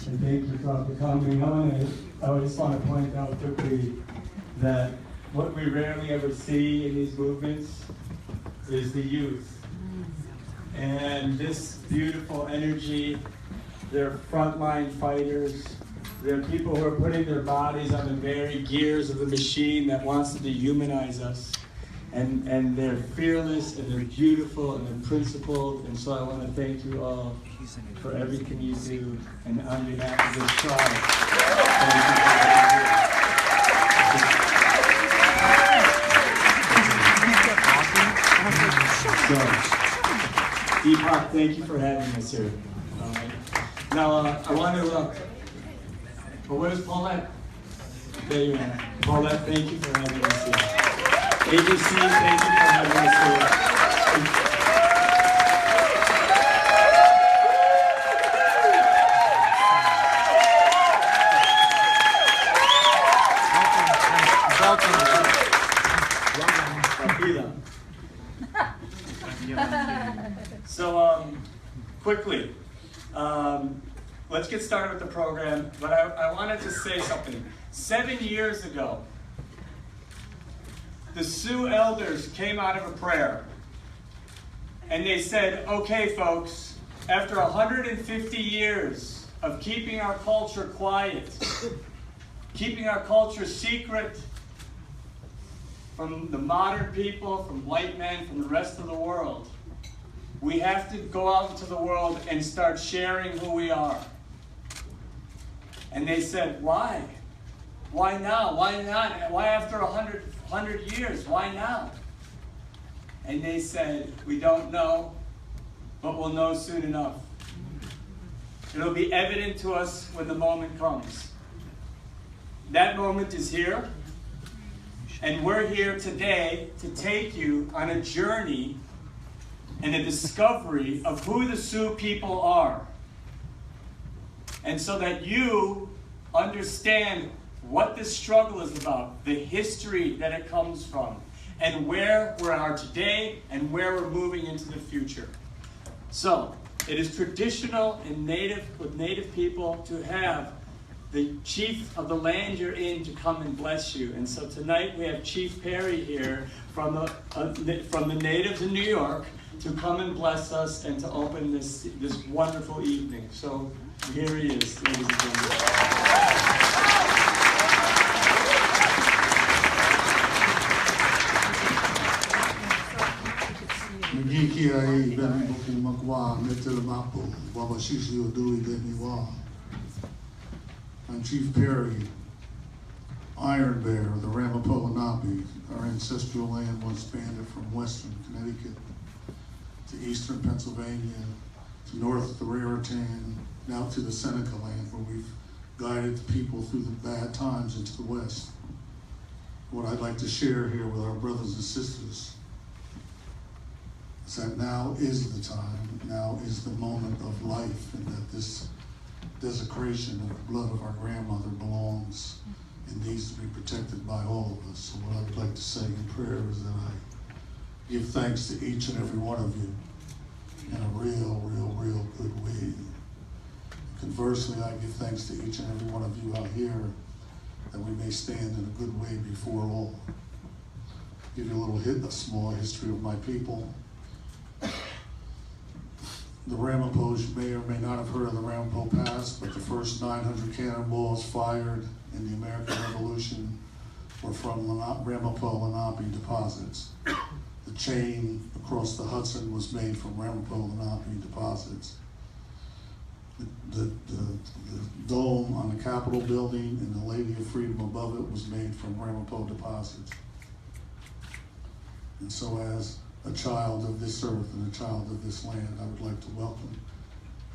and thank you for coming on. I just want to point out quickly that what we rarely ever see in these movements is the youth. And this beautiful energy, they're frontline fighters. They're people who are putting their bodies on the very gears of the machine that wants to dehumanize us. And they're fearless, and they're beautiful, and they're principled. And so I want to thank you all for everything you do. And on behalf of this tribe, so, Deepak, thank you for having us here. Now, I want to, where's Paulette? There you are. Paulette, thank you for having us here. ABC, thank you for having us here. So, quickly, let's get started with the program, but I wanted to say something. 7 years ago, the Sioux elders came out of a prayer, and they said, okay, folks, after 150 years of keeping our culture quiet, keeping our culture secret from the modern people, from white men, from the rest of the world, we have to go out into the world and start sharing who we are. And they said, why? Why now? Why not? Why after 100 years? Why now? And they said, we don't know, but we'll know soon enough. It'll be evident to us when the moment comes. That moment is here, and we're here today to take you on a journey and a discovery of who the Sioux people are. And so that you understand what this struggle is about, the history that it comes from, and where we are today and where we're moving into the future. So, it is traditional and with native people to have the chief of the land you're in to come and bless you. And so tonight we have Chief Perry here from the natives in New York to come and bless us and to open this wonderful evening. So here he is, ladies and gentlemen. I'm Chief Perry, Iron Bear of the Ramapo Lenape. Our ancestral land once spanned from western Connecticut to eastern Pennsylvania, to north the Raritan, now to the Seneca land, where we've guided the people through the bad times into the west. What I'd like to share here with our brothers and sisters is that now is the time, now is the moment of life, and that this desecration of the blood of our grandmother belongs and needs to be protected by all of us. So what I would like to say in prayer is that I give thanks to each and every one of you in a real good way. Conversely, I give thanks to each and every one of you out here that we may stand in a good way before all. Give you a small history of my people. The Ramapos, you may or may not have heard of the Ramapo Pass, but the first 900 cannonballs fired in the American Revolution were from Ramapo Lenape deposits. The chain across the Hudson was made from Ramapo Lenape deposits. The dome on the Capitol building and the Lady of Freedom above it was made from Ramapo deposits. And so as a child of this earth and a child of this land, I would like to welcome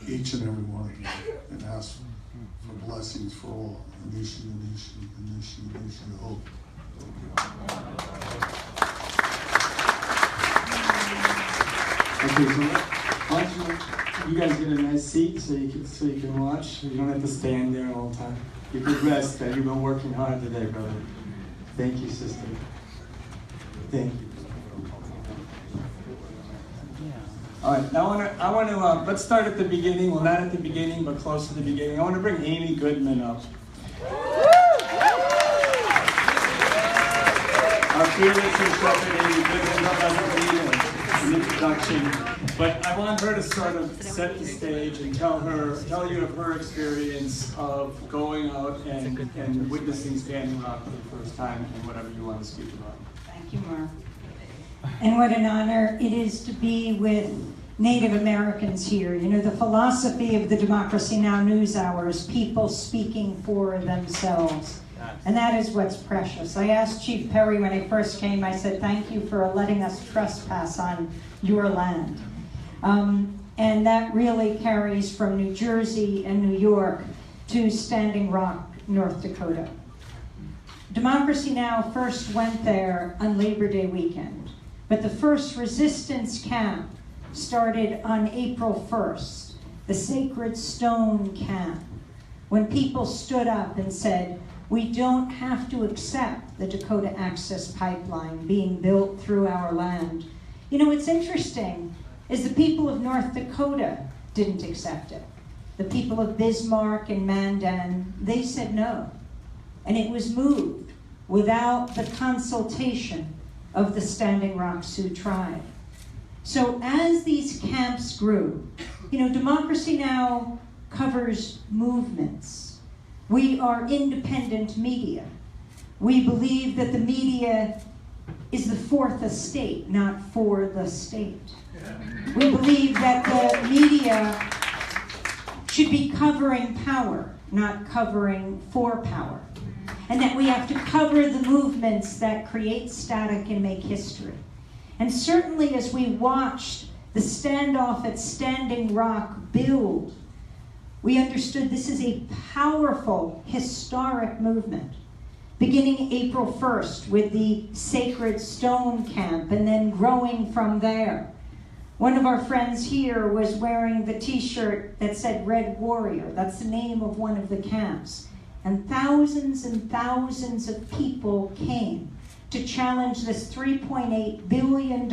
each and every one of you and ask for blessings for all. Anishi, Anishi, Anishi, Anishi, hope. Okay, so why don't you guys get a nice seat so you can watch. You don't have to stand there all the time. You could rest. You've been working hard today, brother. Thank you, sister. Thank you. All right, now I want to let's start at the beginning. Well, not at the beginning, but close to the beginning. I want to bring Amy Goodman up. Our fearless instructor, Amy Goodman, doesn't need an introduction, but I want her to sort of set the stage and tell you of her experience of going out and witnessing Standing Rock for the first time and whatever you want to speak about. Thank you, Mark. And what an honor it is to be with Native Americans here. You know, the philosophy of the Democracy Now! News Hour is people speaking for themselves. And that is what's precious. I asked Chief Perry when I first came, I said, thank you for letting us trespass on your land. And that really carries from New Jersey and New York to Standing Rock, North Dakota. Democracy Now! First went there on Labor Day weekend, but the first resistance camp started on April 1st, the Sacred Stone Camp, when people stood up and said, we don't have to accept the Dakota Access Pipeline being built through our land. You know, what's interesting is the people of North Dakota didn't accept it. The people of Bismarck and Mandan, they said no. And it was moved without the consultation of the Standing Rock Sioux tribe. So as these camps grew, you know, Democracy Now! Covers movements. We are independent media. We believe that the media is the fourth estate, not for the state. We believe that the media should be covering power, not covering for power. And that we have to cover the movements that create static and make history. And certainly as we watched the standoff at Standing Rock build, we understood this is a powerful, historic movement. Beginning April 1st with the Sacred Stone Camp and then growing from there. One of our friends here was wearing the t-shirt that said Red Warrior. That's the name of one of the camps. And thousands of people came to challenge this $3.8 billion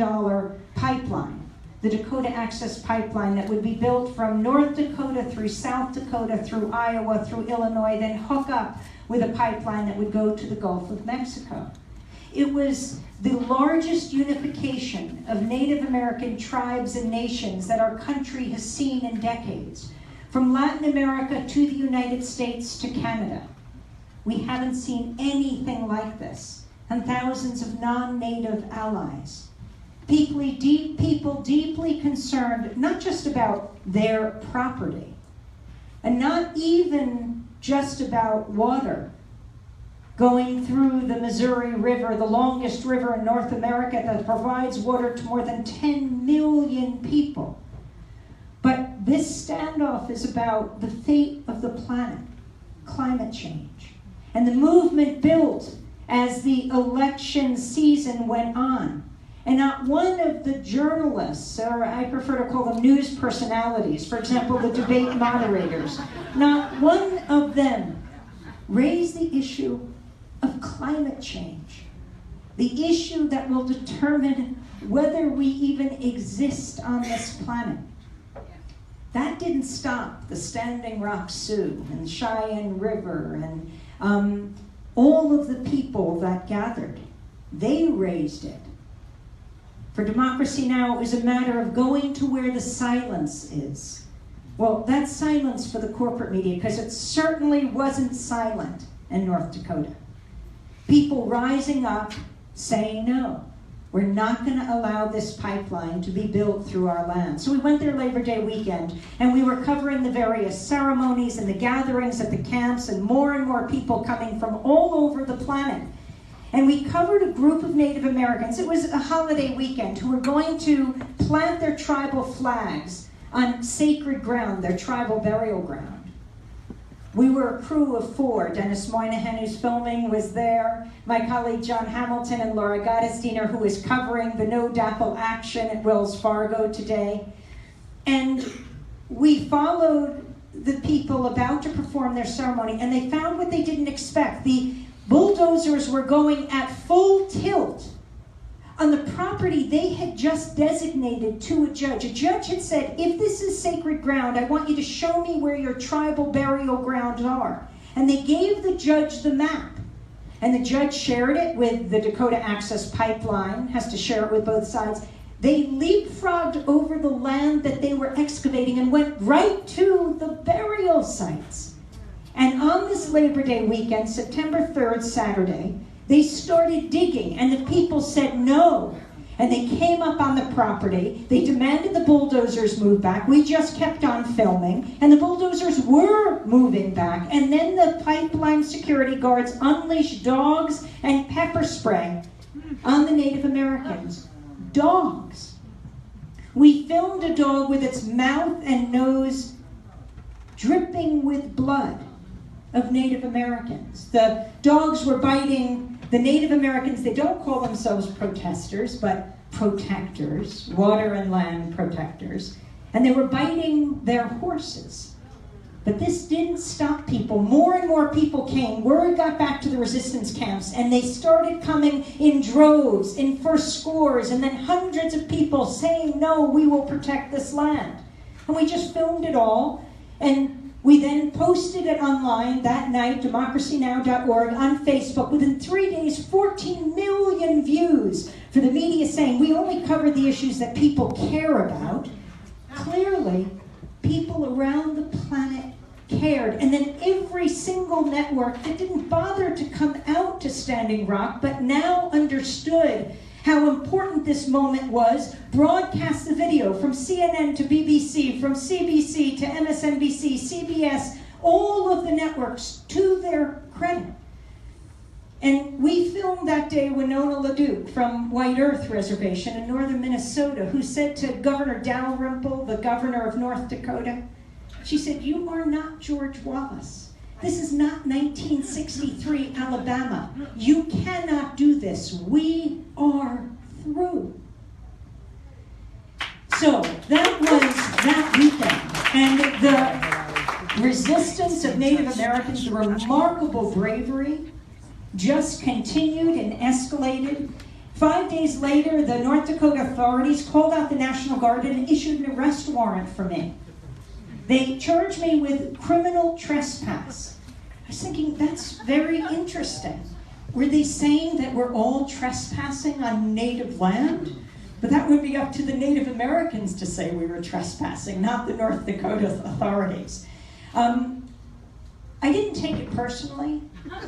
pipeline, the Dakota Access Pipeline that would be built from North Dakota through South Dakota, through Iowa, through Illinois, then hook up with a pipeline that would go to the Gulf of Mexico. It was the largest unification of Native American tribes and nations that our country has seen in decades. From Latin America to the United States to Canada. We haven't seen anything like this. And thousands of non-Native allies. People deeply concerned, not just about their property, and not even just about water, going through the Missouri River, the longest river in North America that provides water to more than 10 million people. But this standoff is about the fate of the planet, climate change. And the movement built as the election season went on. And not one of the journalists, or I prefer to call them news personalities, for example, the debate moderators, not one of them raised the issue of climate change, the issue that will determine whether we even exist on this planet. That didn't stop the Standing Rock Sioux and Cheyenne River and all of the people that gathered. They raised it. For Democracy Now! It was a matter of going to where the silence is. Well, that's silence for the corporate media, because it certainly wasn't silent in North Dakota. People rising up, saying no. We're not going to allow this pipeline to be built through our land. So we went there Labor Day weekend, and we were covering the various ceremonies and the gatherings at the camps, and more people coming from all over the planet. And we covered a group of Native Americans. It was a holiday weekend, who were going to plant their tribal flags on sacred ground, their tribal burial ground. We were a crew of 4. Dennis Moynihan, who's filming, was there. My colleague John Hamilton and Laura Gottesdiener, who is covering the NoDAPL action at Wells Fargo today. And we followed the people about to perform their ceremony, and they found what they didn't expect. The bulldozers were going at full tilt on the property they had just designated to a judge. A judge had said, if this is sacred ground, I want you to show me where your tribal burial grounds are. And they gave the judge the map. And the judge shared it with the Dakota Access Pipeline, has to share it with both sides. They leapfrogged over the land that they were excavating and went right to the burial sites. And on this Labor Day weekend, September 3rd, Saturday, they started digging, and the people said no. And they came up on the property. They demanded the bulldozers move back. We just kept on filming, and the bulldozers were moving back. And then the pipeline security guards unleashed dogs and pepper spray on the Native Americans. Dogs. We filmed a dog with its mouth and nose dripping with blood of Native Americans. The dogs were biting the Native Americans. They don't call themselves protesters, but protectors, water and land protectors. And they were biting their horses. But this didn't stop people. More and more people came. Word got back to the resistance camps, and they started coming in droves, in first scores, and then hundreds of people saying, no, we will protect this land. And we just filmed it all, and we then posted it online that night, democracynow.org, on Facebook. Within 3 days, 14 million views for the media saying we only covered the issues that people care about. Clearly, people around the planet cared. And then every single network that didn't bother to come out to Standing Rock, but now understood how important this moment was, broadcast the video from CNN to BBC, from CBC to MSNBC, CBS, all of the networks, to their credit. And we filmed that day Winona LaDuke from White Earth Reservation in northern Minnesota, who said to Governor Dalrymple, the governor of North Dakota, she said, you are not George Wallace. This is not 1963 Alabama. You cannot do this. We are through. So that was that weekend. And the resistance of Native Americans, the remarkable bravery, just continued and escalated. 5 days later, the North Dakota authorities called out the National Guard and issued an arrest warrant for me. They charged me with criminal trespass. I was thinking, that's very interesting. Were they saying that we're all trespassing on native land? But that would be up to the Native Americans to say we were trespassing, not the North Dakota authorities. I didn't take it personally.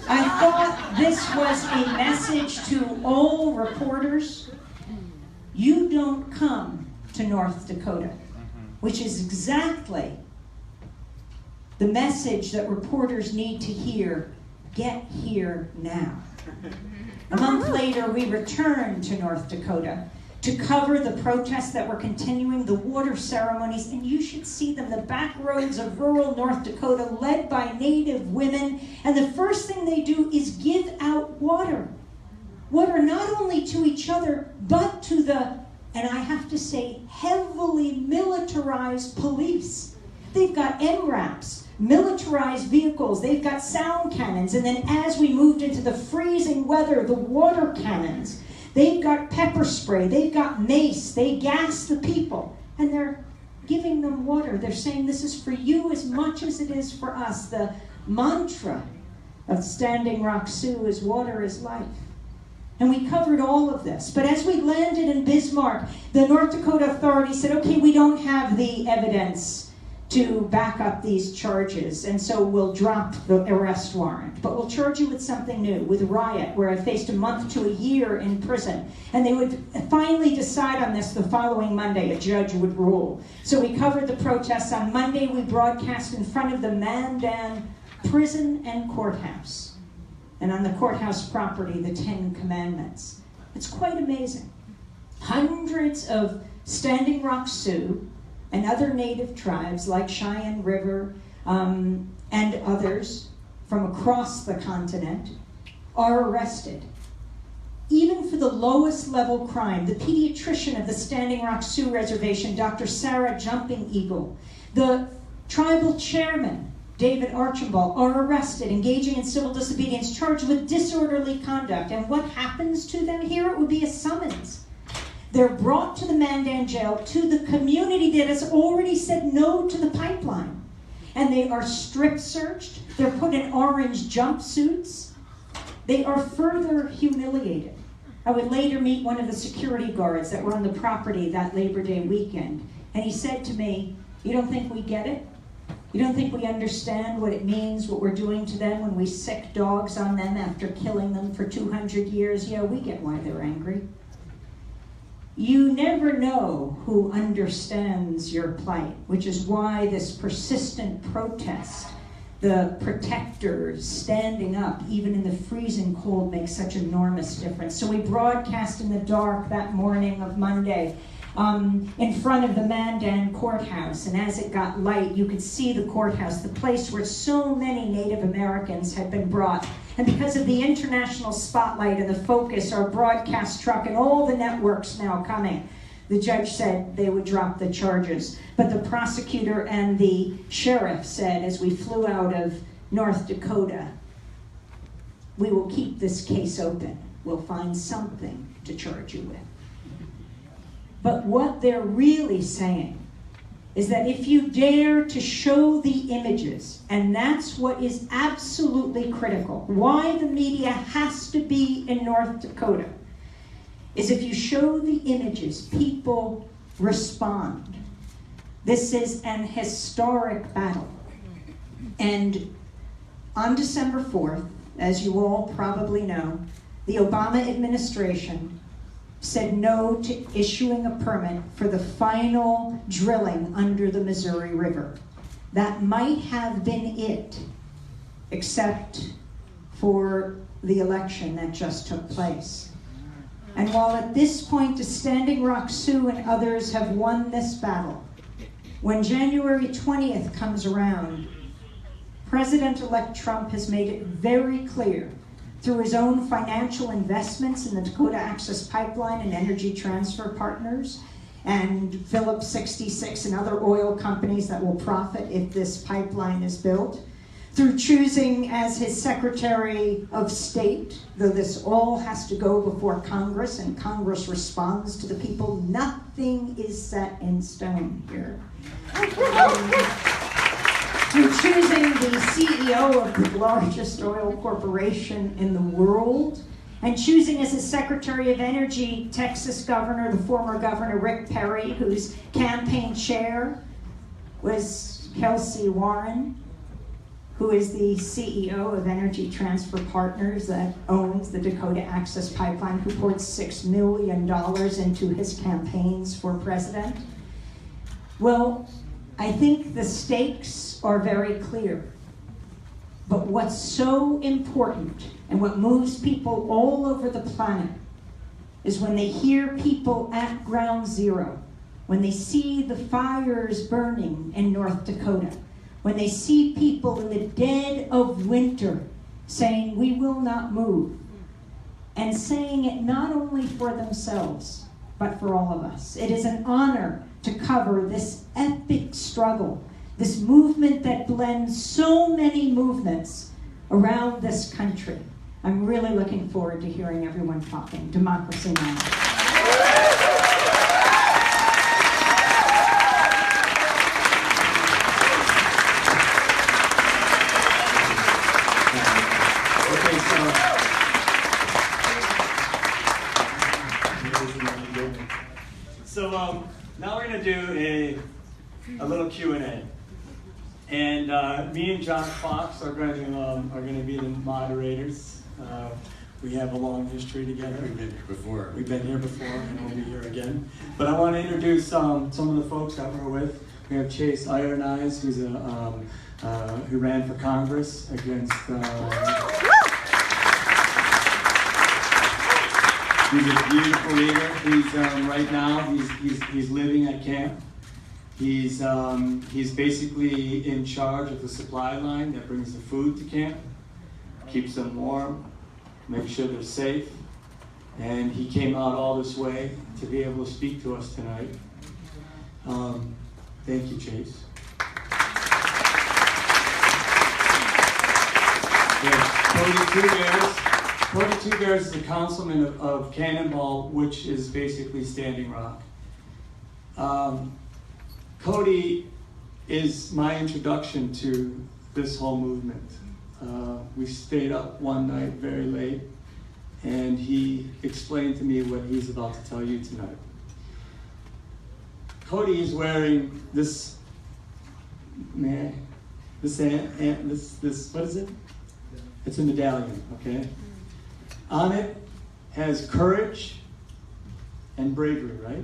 I thought this was a message to all reporters. You don't come to North Dakota, which is exactly the message that reporters need to hear. Get here now. A month later, we returned to North Dakota to cover the protests that were continuing, the water ceremonies, and you should see them, the back roads of rural North Dakota led by Native women. And the first thing they do is give out water. Water not only to each other, but to the, and I have to say, heavily militarized police. They've got MRAPs, militarized vehicles, they've got sound cannons, and then as we moved into the freezing weather, the water cannons. They've got pepper spray, they've got mace, they gas the people, and they're giving them water. They're saying this is for you as much as it is for us. The mantra of Standing Rock Sioux is water is life. And we covered all of this. But as we landed in Bismarck, the North Dakota authorities said, okay, we don't have the evidence to back up these charges, and so we'll drop the arrest warrant. But we'll charge you with something new, with riot, where I faced a month to a year in prison. And they would finally decide on this the following Monday. A judge would rule. So we covered the protests. On Monday, we broadcast in front of the Mandan prison and courthouse. And on the courthouse property, the 10 Commandments. It's quite amazing. Hundreds of Standing Rock Sioux and other native tribes like Cheyenne River and others from across the continent are arrested. Even for the lowest level crime, the pediatrician of the Standing Rock Sioux Reservation, Dr. Sarah Jumping Eagle, the tribal chairman, David Archibald, are arrested, engaging in civil disobedience, charged with disorderly conduct. And what happens to them here? It would be a summons. They're brought to the Mandan jail, to the community that has already said no to the pipeline. And they are strip searched. They're put in orange jumpsuits. They are further humiliated. I would later meet one of the security guards that were on the property that Labor Day weekend. And he said to me, "You don't think we get it? You don't think we understand what it means, what we're doing to them when we sick dogs on them after killing them for 200 years? Yeah, we get why they're angry." You never know who understands your plight, which is why this persistent protest, the protectors standing up, even in the freezing cold, makes such enormous difference. So we broadcast in the dark that morning of Monday in front of the Mandan courthouse, and as it got light, you could see the courthouse, the place where so many Native Americans had been brought. And because of the international spotlight and the focus, our broadcast truck and all the networks now coming, the judge said they would drop the charges. But the prosecutor and the sheriff said, as we flew out of North Dakota, "We will keep this case open. We'll find something to charge you with." But what they're really saying is that if you dare to show the images, and that's what is absolutely critical, why the media has to be in North Dakota, is if you show the images, people respond. This is an historic battle. And on December 4th, as you all probably know, the Obama administration said no to issuing a permit for the final drilling under the Missouri River. That might have been it, except for the election that just took place. And while at this point the Standing Rock Sioux and others have won this battle, when January 20th comes around, President-elect Trump has made it very clear through his own financial investments in the Dakota Access Pipeline and Energy Transfer Partners, and Phillips 66 and other oil companies that will profit if this pipeline is built, through choosing as his Secretary of State, though this all has to go before Congress, and Congress responds to the people, nothing is set in stone here. Through choosing the CEO of the largest oil corporation in the world, and choosing as his Secretary of Energy Texas Governor, the former Governor Rick Perry, whose campaign chair was Kelsey Warren, who is the CEO of Energy Transfer Partners that owns the Dakota Access Pipeline, who poured $6 million into his campaigns for president. Well, I think the stakes are very clear. But what's so important and what moves people all over the planet is when they hear people at ground zero, when they see the fires burning in North Dakota, when they see people in the dead of winter saying, "We will not move," and saying it not only for themselves, but for all of us. It is an honor to cover this epic struggle, this movement that blends so many movements around this country. I'm really looking forward to hearing everyone talking. Democracy Now! So now we're going to do a little Q&A. And me and John Fox are going to be the moderators. We have a long history together. We've been here before. We've been here before, and we'll be here again. But I want to introduce some of the folks that we're with. We have Chase Iron Eyes, who's who ran for Congress against. He's a beautiful leader. He's right now he's living at camp. He's basically in charge of the supply line that brings the food to camp, keeps them warm, makes sure they're safe. And he came out all this way to be able to speak to us tonight. Thank you, Chase. We have Cody Two Bears, Cody Two Bears is a councilman of Cannonball, which is basically Standing Rock. Cody is my introduction to this whole movement. We stayed up one night very late, and he explained to me what he's about to tell you tonight. Cody is wearing this, this, what is it? It's a medallion, okay? On it has courage and bravery, right?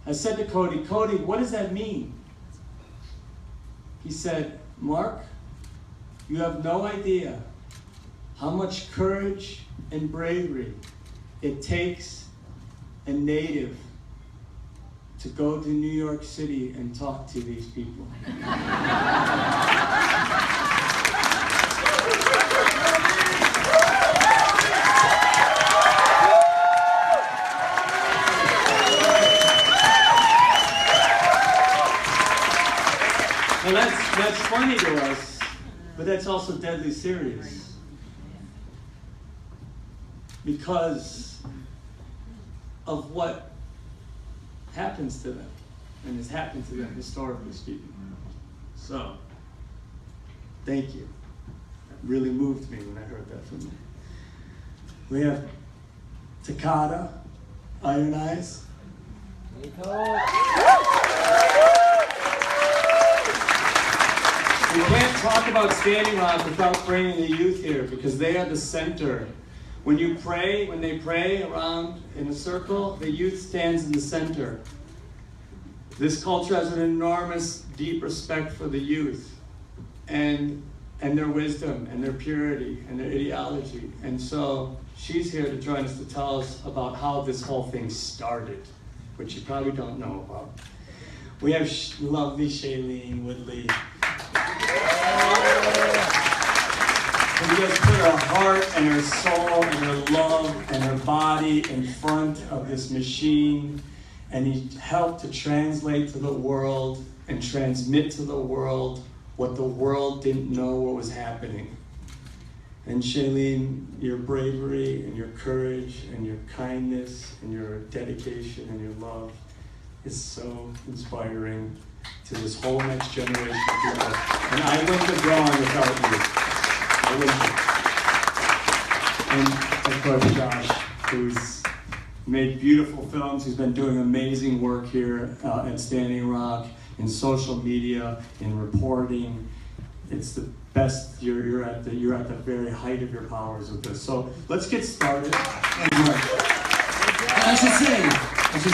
I said to Cody, Cody, what does that mean? He said, Mark, you have no idea how much courage and bravery it takes a native to go to New York City and talk to these people. Well, that's funny to us, but that's also deadly serious. Because of what happens to them, and has happened to them historically speaking. So, thank you. That really moved me when I heard that from you. We have Takada, Iron Eyes. We can't talk about Standing Rock without bringing the youth here, because they are the center. When you pray, when they pray around in a circle, the youth stands in the center. This culture has an enormous, deep respect for the youth and their wisdom and their purity and their ideology. And so she's here to join us to tell us about how this whole thing started, which you probably don't know about. We have lovely Shailene Woodley. Who just put her heart and her soul and her love and her body in front of this machine, and he helped to translate to the world and transmit to the world what the world didn't know what was happening. And Shailene, your bravery and your courage and your kindness and your dedication and your love is so inspiring to this whole next generation of people. And I wouldn't have gone without you. And of course, Josh, who's made beautiful films, who's been doing amazing work here at Standing Rock, in social media, in reporting. It's the best. You're at the very height of your powers with this. So let's get started. I should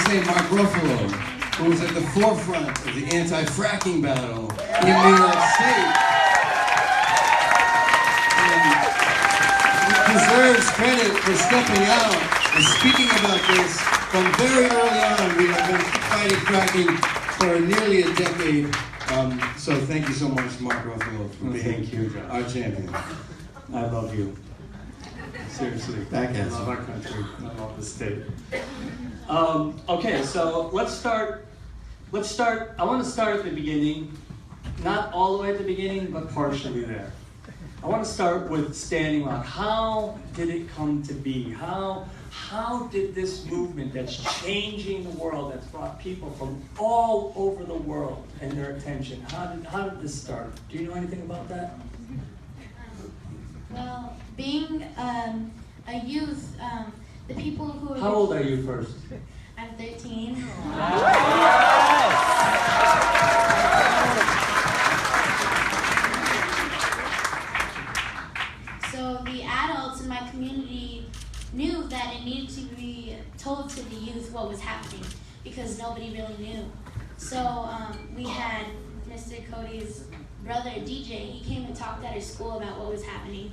say Mark Ruffalo, who was at the forefront of the anti-fracking battle in New York State. Deserves credit for stepping out and speaking about this from very early on. We have been fighting fracking for nearly a decade. So thank you so much, Mark Ruffalo, for being our champion. I love you. Seriously. Back at I love our country. I love the state. Okay, so let's start. I want to start at the beginning. Not all the way at the beginning, but partially there. I want to start with Standing Rock. How did it come to be? How did this movement that's changing the world, that's brought people from all over the world and their attention, how did this start? Do you know anything about that? Well, being a youth, the people who are... How old are you first? I'm 13. So the adults in my community knew that it needed to be told to the youth what was happening because nobody really knew. So we had Mr. Cody's brother, DJ. He came and talked at his school about what was happening.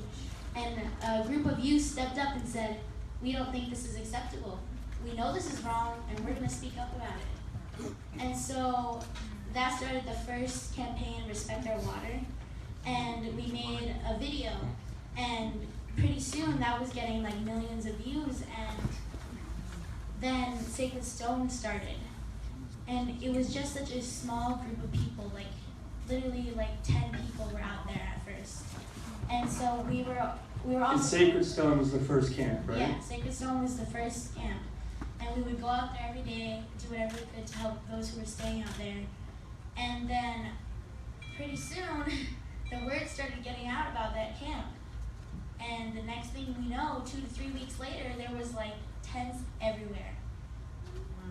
And a group of youth stepped up and said, "We don't think this is acceptable. We know this is wrong, and we're going to speak up about it." And so that started the first campaign, Respect Our Water. And we made a video. And pretty soon that was getting like millions of views. And then Sacred Stone started. And it was just such a small group of people, like literally like 10 people were out there at first. And so we we were And also Sacred Stone was the first camp, right? Yeah, Sacred Stone was the first camp, and we would go out there every day, do whatever we could to help those who were staying out there, and then pretty soon the word started getting out about that camp, and the next thing we know, 2 to 3 weeks later, there was like tents everywhere.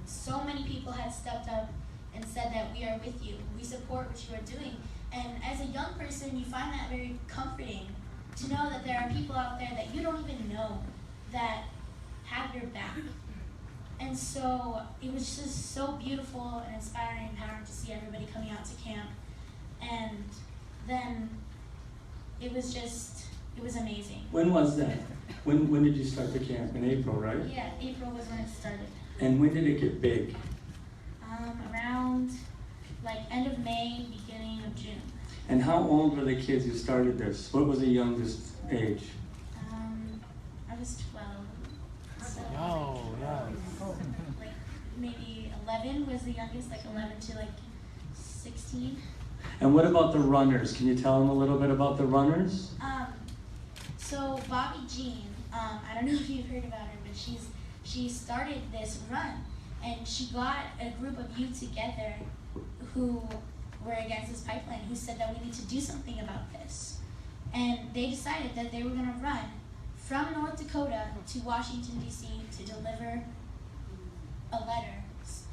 So many people had stepped up and said that we are with you, we support what you are doing. And as a young person, you find that very comforting to know that there are people out there that you don't even know that have your back. And so it was just so beautiful and inspiring and empowering to see everybody coming out to camp. And then it was amazing. When was that? When did you start the camp? In April, right? Yeah, April was when it started. And when did it get big? Around like end of May, beginning of June. And how old were the kids who started this? What was the youngest age? I was 12. So like maybe 11 was the youngest, like 11 to like 16. And what about the runners? Can you tell them a little bit about the runners? So Bobby Jean, I don't know if you've heard about her, but she started this run, and she got a group of youth together who were against this pipeline, who said that we need to do something about this. And they decided that they were going to run from North Dakota to Washington, D.C. to deliver a letter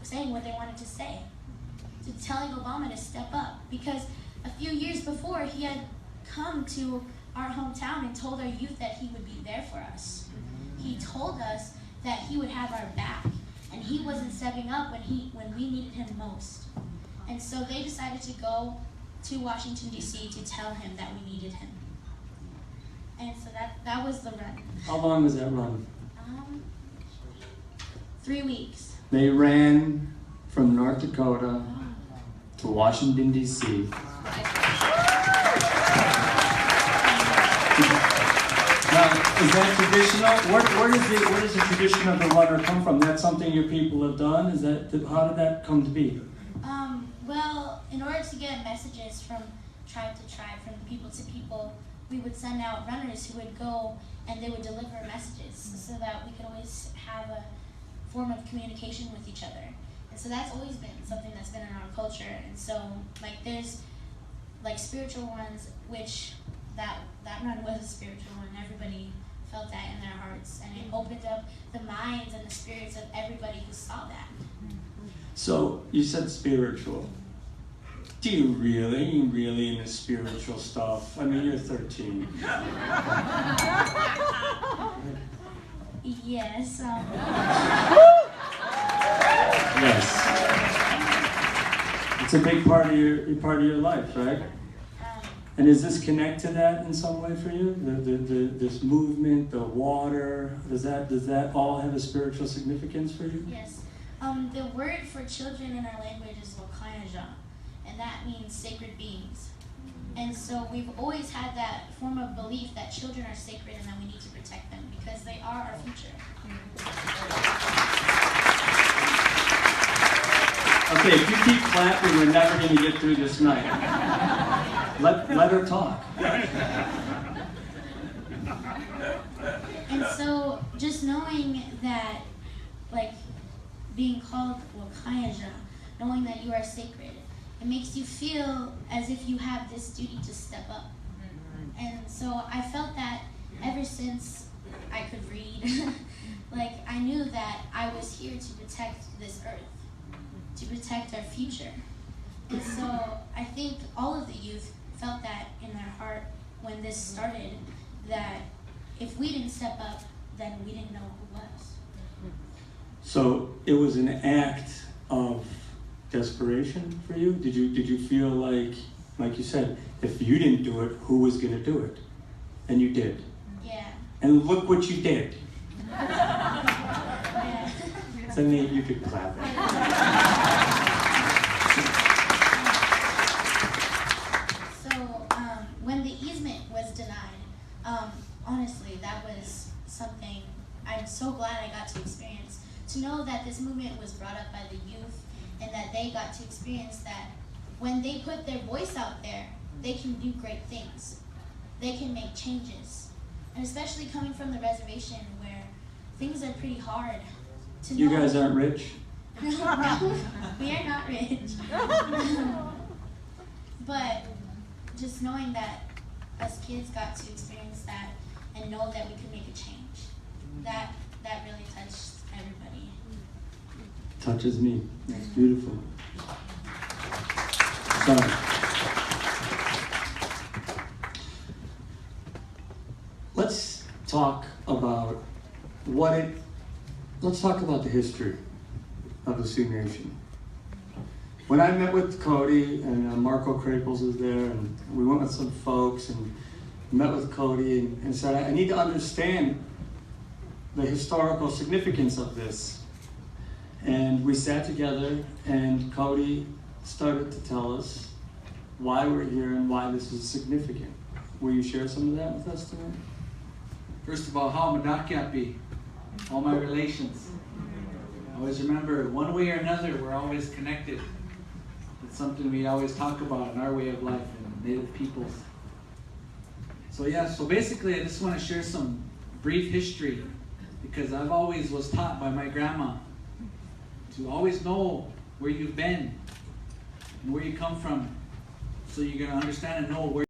saying what they wanted to say, to telling Obama to step up. Because a few years before, he had come to our hometown and told our youth that he would be there for us. He told us that he would have our back, and he wasn't stepping up when we needed him most. And so they decided to go to Washington, D.C. to tell him that we needed him. And so that was the run. How long was that run? 3 weeks. They ran from North Dakota to Washington, D.C. Now, is that traditional? Where does the tradition of the runner come from? That's something your people have done? How did that come to be? Well, in order to get messages from tribe to tribe, from people to people, we would send out runners who would go and they would deliver messages so that we could always have a form of communication with each other. And so that's always been something that's been in our culture. And so like there's like spiritual ones, which that run was a spiritual one. Everybody felt that in their hearts, and it opened up the minds and the spirits of everybody who saw that. So you said spiritual. Do you really into spiritual stuff? I mean, you're 13. Yes. Yes. It's a big part of your life, right? And does this connect to that in some way for you? This movement, the water, does that all have a spiritual significance for you? Yes. The word for children in our language is Lokayaja, and that means sacred beings. And so we've always had that form of belief that children are sacred and that we need to protect them because they are our future. Okay, if you keep clapping, we're never going to get through this night. Let her talk. And so just knowing that, like, being called Wakayaja, knowing that you are sacred, it makes you feel as if you have this duty to step up. And so I felt that ever since I could read, like I knew that I was here to protect this earth, to protect our future. And so I think all of the youth felt that in their heart when this started, that if we didn't step up, then we didn't know who was. So it was an act of desperation for you? Did you feel like you said, if you didn't do it, who was going to do it? And you did. Yeah. And look what you did. Yeah. So maybe you could clap. So when the easement was denied, honestly, that was something I'm so glad I got to experience. To know that this movement was brought up by the youth and that they got to experience that when they put their voice out there, they can do great things. They can make changes. And especially coming from the reservation where things are pretty hard to You know. guys aren't rich? No, we are not rich. But just knowing that us kids got to experience that and know that we could make a change, that really touched everybody. Touches me. That's beautiful. Sorry. Let's talk about let's talk about the history of the Sioux Nation. When I met with Cody and Marco Krapels was there, and we went with some folks and met with Cody and said, I need to understand the historical significance of this. And we sat together and Cody started to tell us why we're here and why this is significant. Will you share some of that with us today? First of all, how Manakapi, all my relations. Always remember, one way or another, we're always connected. It's something we always talk about in our way of life and Native peoples. So yeah, so basically I just want to share some brief history because I've always was taught by my grandma to always know where you've been and where you come from so you're going to understand and know where